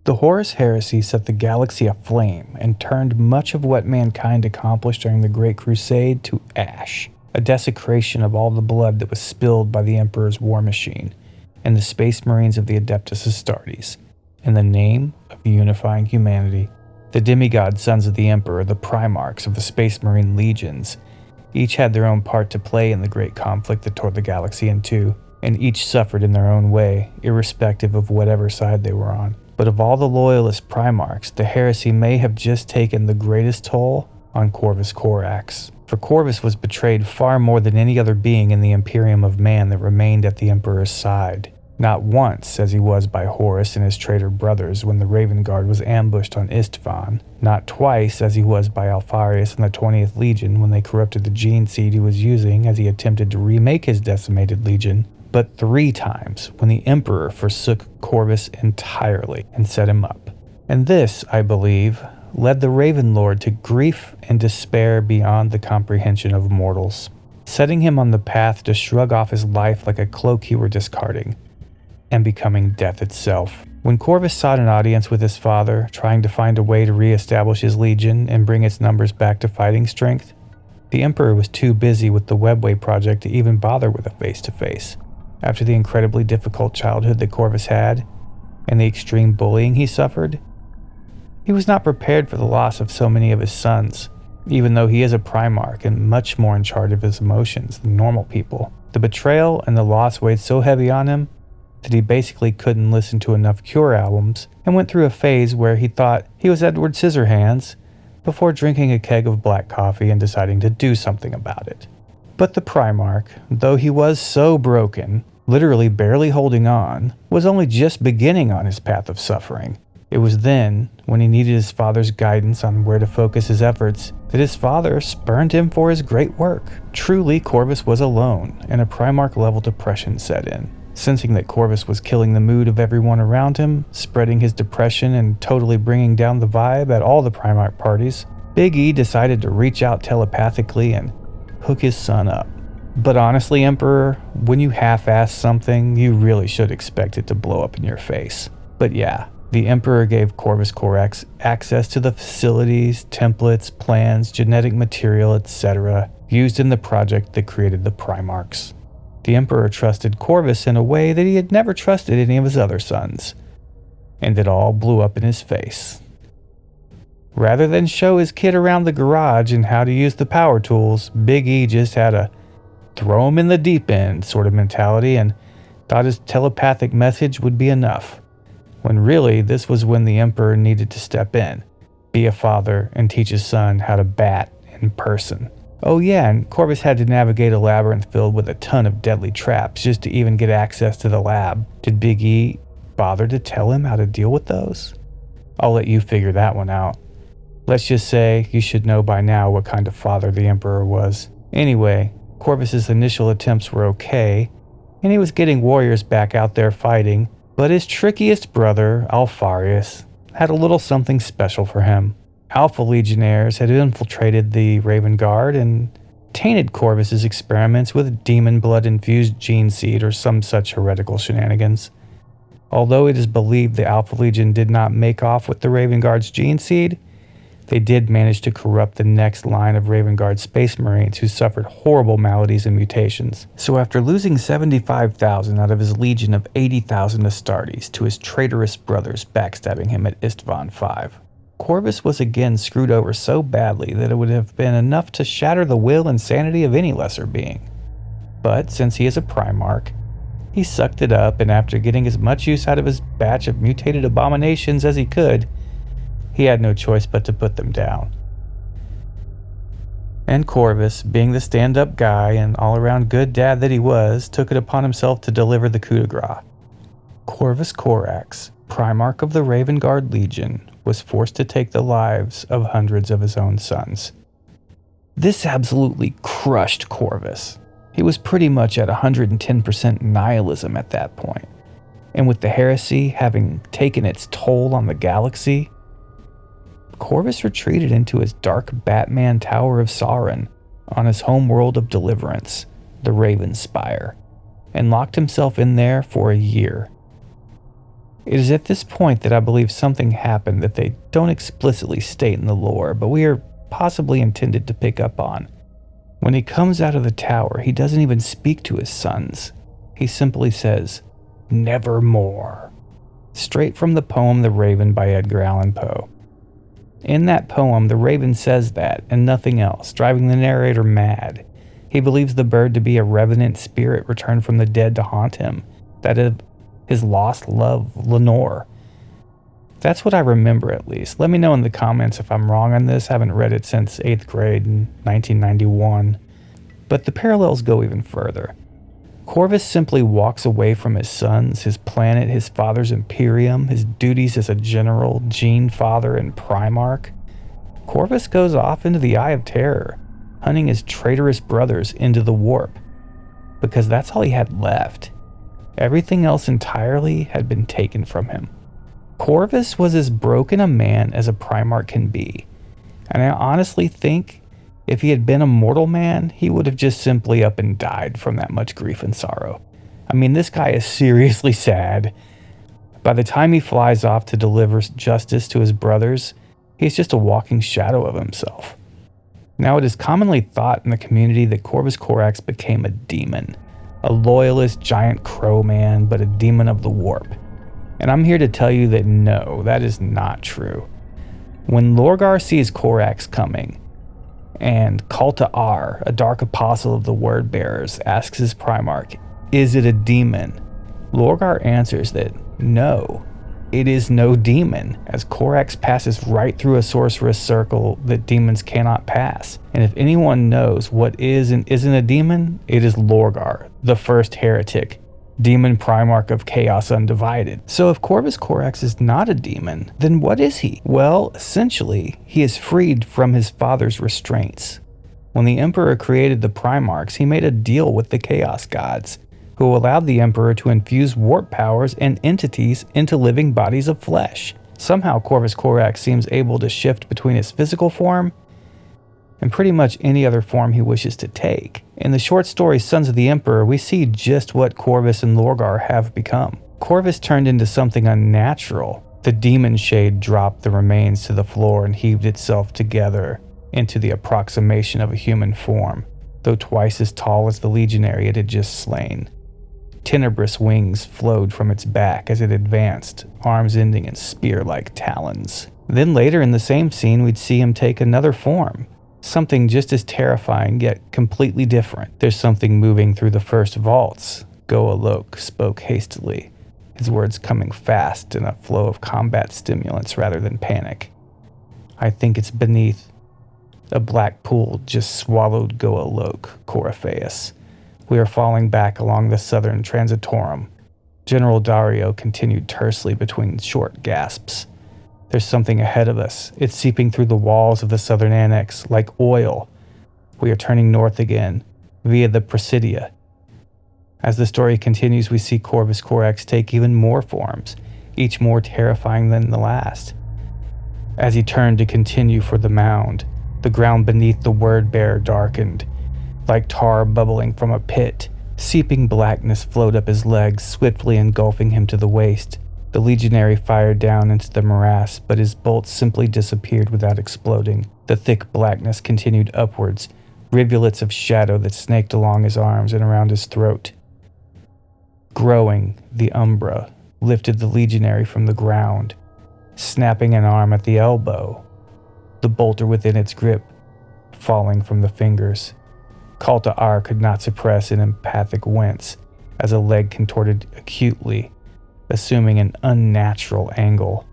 The Horus Heresy set the galaxy aflame and turned much of what mankind accomplished during the Great Crusade to ash, a desecration of all the blood that was spilled by the Emperor's war machine and the Space Marines of the Adeptus Astartes, in the name of unifying humanity. The demigod sons of the Emperor, the Primarchs of the Space Marine legions, each had their own part to play in the great conflict that tore the galaxy in two, and each suffered in their own way, irrespective of whatever side they were on. But of all the loyalist Primarchs, the heresy may have just taken the greatest toll on Corvus Corax. For Corvus was betrayed far more than any other being in the Imperium of Man that remained at the Emperor's side. Not once, as he was by Horus and his traitor brothers when the Raven Guard was ambushed on Istvan. Not twice, as he was by Alpharius and the 20th Legion when they corrupted the gene seed he was using as he attempted to remake his decimated legion. But 3 times when the Emperor forsook Corvus entirely and set him up. And this, I believe, led the Raven Lord to grief and despair beyond the comprehension of mortals, setting him on the path to shrug off his life like a cloak he were discarding, and becoming death itself. When Corvus sought an audience with his father, trying to find a way to re-establish his legion and bring its numbers back to fighting strength, the Emperor was too busy with the Webway project to even bother with a face-to-face. After the incredibly difficult childhood that Corvus had, and the extreme bullying he suffered, he was not prepared for the loss of so many of his sons, even though he is a Primarch and much more in charge of his emotions than normal people. The betrayal and the loss weighed so heavy on him that he basically couldn't listen to enough Cure albums and went through a phase where he thought he was Edward Scissorhands before drinking a keg of black coffee and deciding to do something about it. But the Primarch, though he was so broken, literally barely holding on, was only just beginning on his path of suffering. It was then, when he needed his father's guidance on where to focus his efforts, that his father spurned him for his great work. Truly, Corvus was alone, and a Primarch-level depression set in. Sensing that Corvus was killing the mood of everyone around him, spreading his depression and totally bringing down the vibe at all the Primarch parties, Big E decided to reach out telepathically and hook his son up. But honestly, Emperor, when you half-ass something, you really should expect it to blow up in your face. But yeah, the Emperor gave Corvus Corax access to the facilities, templates, plans, genetic material, etc. used in the project that created the Primarchs. The Emperor trusted Corvus in a way that he had never trusted any of his other sons. And it all blew up in his face. Rather than show his kid around the garage and how to use the power tools, Big E just had a throw him in the deep end sort of mentality and thought his telepathic message would be enough. When really, this was when the Emperor needed to step in, be a father, and teach his son how to bat in person. Oh yeah, and Corvus had to navigate a labyrinth filled with a ton of deadly traps just to even get access to the lab. Did Big E bother to tell him how to deal with those? I'll let you figure that one out. Let's just say you should know by now what kind of father the Emperor was. Anyway, Corvus's initial attempts were okay, and he was getting warriors back out there fighting, but his trickiest brother, Alpharius, had a little something special for him. Alpha Legionnaires had infiltrated the Raven Guard and tainted Corvus's experiments with demon blood-infused gene seed or some such heretical shenanigans. Although it is believed the Alpha Legion did not make off with the Raven Guard's gene seed, they did manage to corrupt the next line of Raven Guard Space Marines who suffered horrible maladies and mutations. So after losing 75,000 out of his legion of 80,000 Astartes to his traitorous brothers backstabbing him at Istvan 5, Corvus was again screwed over so badly that it would have been enough to shatter the will and sanity of any lesser being. But since he is a Primarch, he sucked it up, and after getting as much use out of his batch of mutated abominations as he could, he had no choice but to put them down. And Corvus, being the stand-up guy and all-around good dad that he was, took it upon himself to deliver the coup de grace. Corvus Corax, Primarch of the Raven Guard Legion, was forced to take the lives of hundreds of his own sons. This absolutely crushed Corvus. He was pretty much at 110% nihilism at that point. And with the heresy having taken its toll on the galaxy, Corvus retreated into his dark Batman Tower of Sauron on his home world of deliverance, the Raven Spire, and locked himself in there for a year. It is at this point that I believe something happened that they don't explicitly state in the lore, but we are possibly intended to pick up on. When he comes out of the tower, he doesn't even speak to his sons. He simply says, "Nevermore." Straight from the poem The Raven by Edgar Allan Poe. In that poem, the raven says that and nothing else, driving the narrator mad. He believes the bird to be a revenant spirit returned from the dead to haunt him, that of his lost love, Lenore. That's what I remember, at least. Let me know in the comments if I'm wrong on this. I haven't read it since 8th grade in 1991. But the parallels go even further. Corvus simply walks away from his sons, his planet, his father's imperium, his duties as a general, Gene Father, and Primarch. Corvus goes off into the Eye of Terror, hunting his traitorous brothers into the warp, because that's all he had left. Everything else entirely had been taken from him. Corvus was as broken a man as a Primarch can be, and I honestly think if he had been a mortal man, he would have just simply up and died from that much grief and sorrow. I mean, this guy is seriously sad. By the time he flies off to deliver justice to his brothers, he's just a walking shadow of himself. Now, it is commonly thought in the community that Corvus Corax became a demon, a loyalist giant crow man, but a demon of the warp. And I'm here to tell you that no, that is not true. When Lorgar sees Corax coming, and Kalta Ar, a dark apostle of the Word Bearers, asks his Primarch, "Is it a demon?" Lorgar answers that no, it is no demon, as Corax passes right through a sorceress circle that demons cannot pass. And if anyone knows what is and isn't a demon, it is Lorgar, the first heretic, Demon Primarch of Chaos Undivided. So if Corvus Corax is not a demon, then what is he? Well, essentially, he is freed from his father's restraints. When the Emperor created the Primarchs, he made a deal with the Chaos Gods, who allowed the Emperor to infuse warp powers and entities into living bodies of flesh. Somehow Corvus Corax seems able to shift between his physical form and pretty much any other form he wishes to take. In the short story Sons of the Emperor, we see just what Corvus and Lorgar have become. Corvus turned into something unnatural. The demon shade dropped the remains to the floor and heaved itself together into the approximation of a human form, though twice as tall as the legionary it had just slain. Tenebrous wings flowed from its back as it advanced, arms ending in spear-like talons. Then later in the same scene, we'd see him take another form, something just as terrifying yet completely different. "There's something moving through the first vaults," Goalok spoke hastily, his words coming fast in a flow of combat stimulants rather than panic. "I think it's beneath." A black pool just swallowed Goalok, Coryphaeus. "We are falling back along the southern transitorum." General Dario continued tersely between short gasps. "There's something ahead of us. It's seeping through the walls of the southern annex, like oil. We are turning north again, via the Presidia." As the story continues, we see Corvus Corax take even more forms, each more terrifying than the last. As he turned to continue for the mound, the ground beneath the word bearer darkened, like tar bubbling from a pit. Seeping blackness flowed up his legs, swiftly engulfing him to the waist. The legionary fired down into the morass, but his bolts simply disappeared without exploding. The thick blackness continued upwards, rivulets of shadow that snaked along his arms and around his throat. Growing, the Umbra lifted the legionary from the ground, snapping an arm at the elbow, the bolter within its grip falling from the fingers. Kalta Ar could not suppress an empathic wince as a leg contorted acutely, assuming an unnatural angle.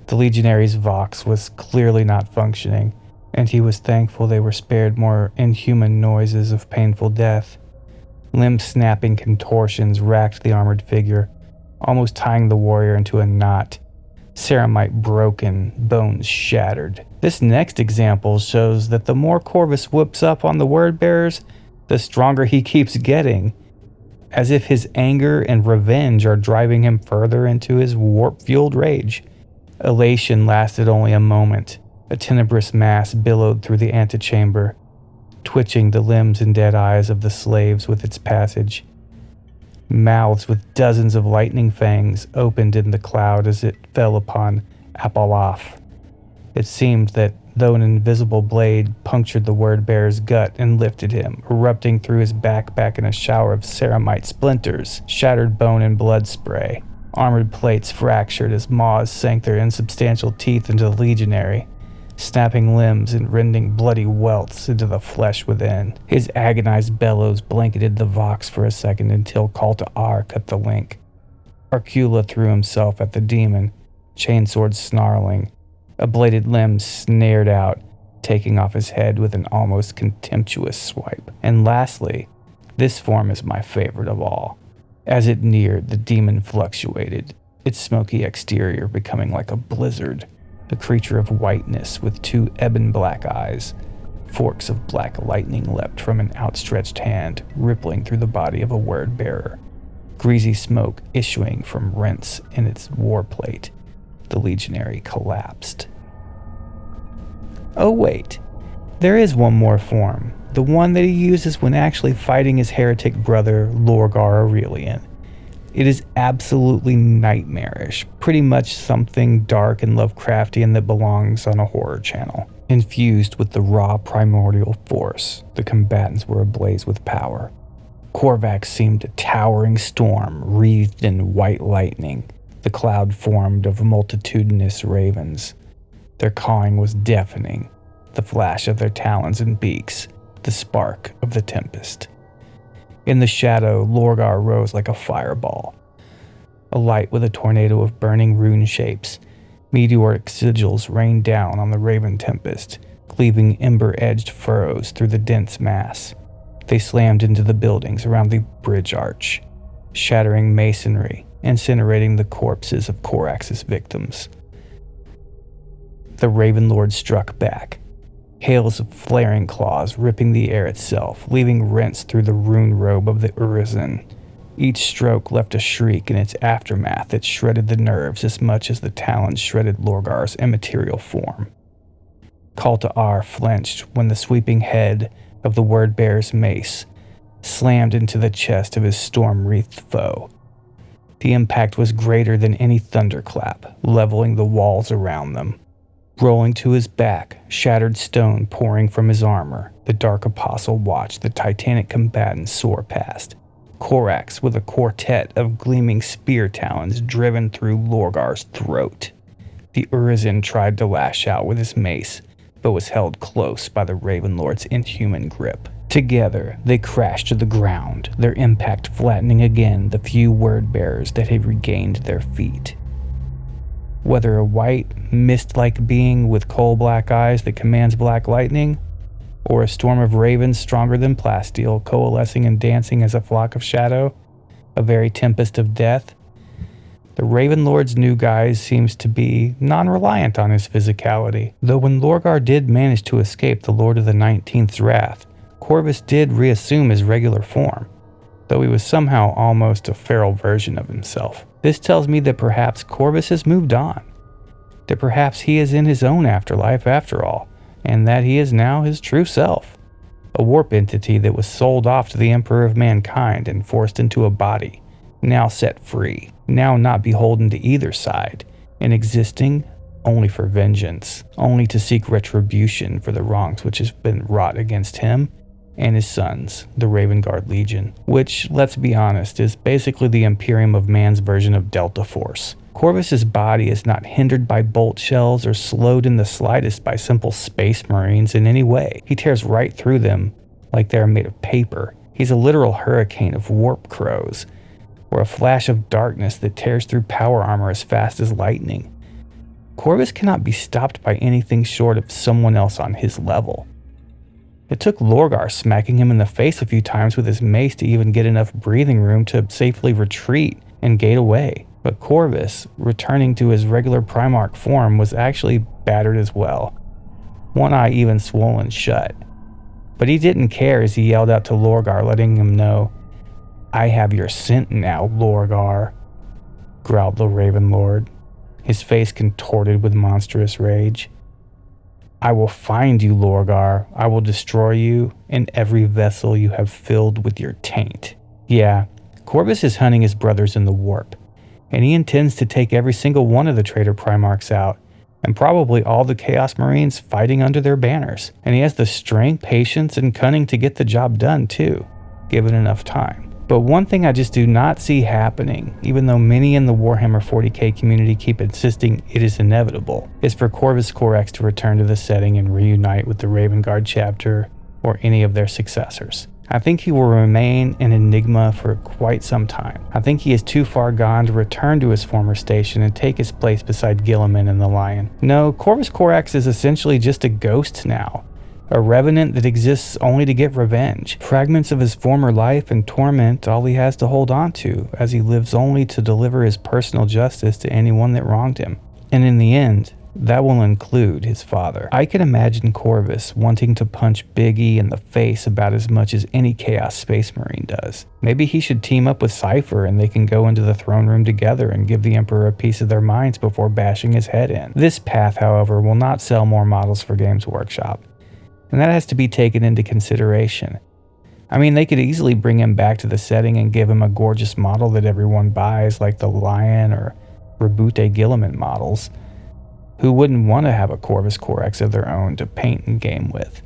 The legionary's vox was clearly not functioning, and he was thankful they were spared more inhuman noises of painful death. Limb-snapping contortions racked the armored figure, almost tying the warrior into a knot. Ceramite broken, bones shattered. This next example shows that the more Corvus whoops up on the word bearers, the stronger he keeps getting, as if his anger and revenge are driving him further into his warp-fueled rage. Elation lasted only a moment. A tenebrous mass billowed through the antechamber, twitching the limbs and dead eyes of the slaves with its passage. Mouths with dozens of lightning fangs opened in the cloud as it fell upon Apolloth. It seemed that though an invisible blade punctured the word-bearer's gut and lifted him, erupting through his back in a shower of ceramite splinters, shattered bone and blood spray. Armored plates fractured as maws sank their insubstantial teeth into the legionary, snapping limbs and rending bloody welts into the flesh within. His agonized bellows blanketed the Vox for a second until Call to R cut the link. Arcula threw himself at the demon, chainsword snarling, a bladed limb snared out, taking off his head with an almost contemptuous swipe. And lastly, this form is my favorite of all. As it neared, the demon fluctuated, its smoky exterior becoming like a blizzard, a creature of whiteness with two ebon black eyes. Forks of black lightning leapt from an outstretched hand, rippling through the body of a word-bearer, greasy smoke issuing from rents in its warplate. The legionary collapsed. Oh wait, there is one more form, the one that he uses when actually fighting his heretic brother Lorgar Aurelian. It is absolutely nightmarish, pretty much something dark and Lovecraftian that belongs on a horror channel. Infused with the raw primordial force, the combatants were ablaze with power. Corvax seemed a towering storm wreathed in white lightning, the cloud formed of multitudinous ravens. Their cawing was deafening, the flash of their talons and beaks, the spark of the tempest. In the shadow, Lorgar rose like a fireball, alight with a tornado of burning rune shapes. Meteoric sigils rained down on the raven tempest, cleaving ember-edged furrows through the dense mass. They slammed into the buildings around the bridge arch, shattering masonry, incinerating the corpses of Corax's victims. The Raven Lord struck back, hails of flaring claws ripping the air itself, leaving rents through the rune robe of the Urizen. Each stroke left a shriek in its aftermath that shredded the nerves as much as the talons shredded Lorgar's immaterial form. Call to R flinched when the sweeping head of the word-bearer's mace slammed into the chest of his storm-wreathed foe. The impact was greater than any thunderclap, leveling the walls around them. Rolling to his back, shattered stone pouring from his armor, the Dark Apostle watched the titanic combatants soar past. Corax with a quartet of gleaming spear talons driven through Lorgar's throat. The Urizen tried to lash out with his mace, but was held close by the Raven Lord's inhuman grip. Together, they crashed to the ground, their impact flattening again the few word-bearers that had regained their feet. Whether a white, mist-like being with coal-black eyes that commands black lightning, or a storm of ravens stronger than plasteel coalescing and dancing as a flock of shadow, a very tempest of death, the Raven Lord's new guise seems to be non-reliant on his physicality. Though when Lorgar did manage to escape the Lord of the 19th's wrath, Corvus did reassume his regular form, though he was somehow almost a feral version of himself. This tells me that perhaps Corvus has moved on, that perhaps he is in his own afterlife after all, and that he is now his true self, a warp entity that was sold off to the Emperor of Mankind and forced into a body, now set free, now not beholden to either side, and existing only for vengeance, only to seek retribution for the wrongs which has been wrought against him and his sons, the Raven Guard Legion, which, let's be honest, is basically the Imperium of man's version of Delta Force. Corvus's body is not hindered by bolt shells or slowed in the slightest by simple space marines in any way. He tears right through them like they are made of paper. He's a literal hurricane of warp crows, or a flash of darkness that tears through power armor as fast as lightning. Corvus cannot be stopped by anything short of someone else on his level. It took Lorgar smacking him in the face a few times with his mace to even get enough breathing room to safely retreat and gate away. But Corvus, returning to his regular Primarch form, was actually battered as well, one eye even swollen shut. But he didn't care as he yelled out to Lorgar, letting him know, "I have your scent now, Lorgar," growled the Raven Lord, his face contorted with monstrous rage. "I will find you, Lorgar. I will destroy you and every vessel you have filled with your taint." Yeah, Corvus is hunting his brothers in the warp, and he intends to take every single one of the traitor Primarchs out, and probably all the Chaos Marines fighting under their banners. And he has the strength, patience, and cunning to get the job done too, given enough time. But one thing I just do not see happening, even though many in the Warhammer 40k community keep insisting it is inevitable, is for Corvus Corax to return to the setting and reunite with the Raven Guard chapter or any of their successors. I think he will remain an enigma for quite some time. I think he is too far gone to return to his former station and take his place beside Guilliman and the Lion. No, Corvus Corax is essentially just a ghost now. A revenant that exists only to get revenge. Fragments of his former life and torment all he has to hold on to, as he lives only to deliver his personal justice to anyone that wronged him. And in the end, that will include his father. I can imagine Corvus wanting to punch Big E in the face about as much as any Chaos Space Marine does. Maybe he should team up with Cypher and they can go into the throne room together and give the Emperor a piece of their minds before bashing his head in. This path, however, will not sell more models for Games Workshop, and that has to be taken into consideration. I mean, they could easily bring him back to the setting and give him a gorgeous model that everyone buys, like the Lion or Rabute Guilliman models. Who wouldn't want to have a Corvus Corax of their own to paint and game with?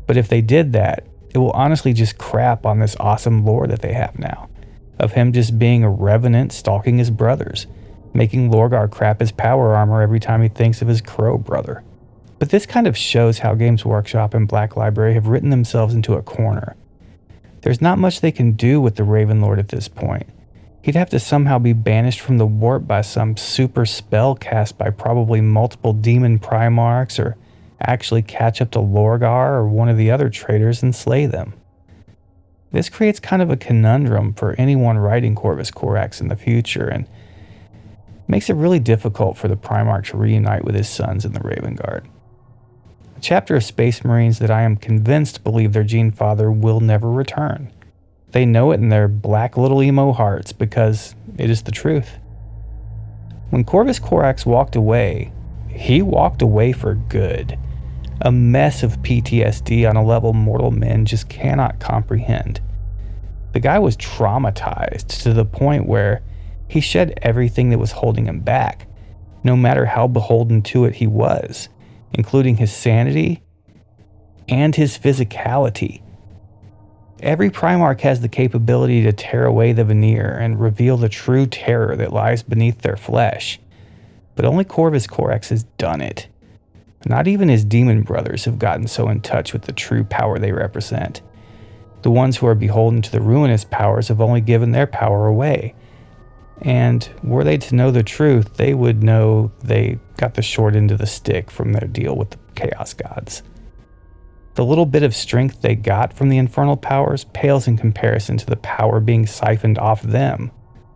But if they did that, it will honestly just crap on this awesome lore that they have now, of him just being a revenant stalking his brothers, making Lorgar crap his power armor every time he thinks of his crow brother. But this kind of shows how Games Workshop and Black Library have written themselves into a corner. There's not much they can do with the Raven Lord at this point. He'd have to somehow be banished from the warp by some super spell cast by probably multiple Daemon Primarchs, or actually catch up to Lorgar or one of the other traitors and slay them. This creates kind of a conundrum for anyone writing Corvus Corax in the future, and makes it really difficult for the Primarch to reunite with his sons in the Raven Guard. A chapter of Space Marines that I am convinced believe their Gene Father will never return. They know it in their black little emo hearts because it is the truth. When Corvus Corax walked away, he walked away for good. A mess of PTSD on a level mortal men just cannot comprehend. The guy was traumatized to the point where he shed everything that was holding him back, no matter how beholden to it he was, including his sanity and his physicality. Every Primarch has the capability to tear away the veneer and reveal the true terror that lies beneath their flesh, but only Corvus Corax has done it. Not even his demon brothers have gotten so in touch with the true power they represent. The ones who are beholden to the ruinous powers have only given their power away, and were they to know the truth, they would know they got the short end of the stick from their deal with the Chaos Gods. The little bit of strength they got from the infernal powers pales in comparison to the power being siphoned off them.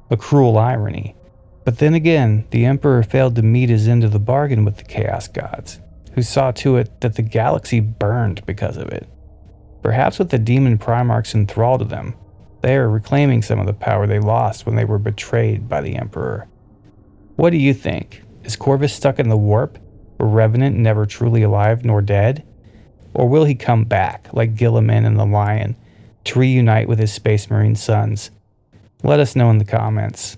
A cruel irony. But then again, the Emperor failed to meet his end of the bargain with the Chaos Gods, who saw to it that the galaxy burned because of it. Perhaps with the Daemon Primarchs enthralled to them, they are reclaiming some of the power they lost when they were betrayed by the Emperor. What do you think? Is Corvus stuck in the warp, a revenant never truly alive nor dead? Or will he come back, like Guilliman and the Lion, to reunite with his Space Marine sons? Let us know in the comments.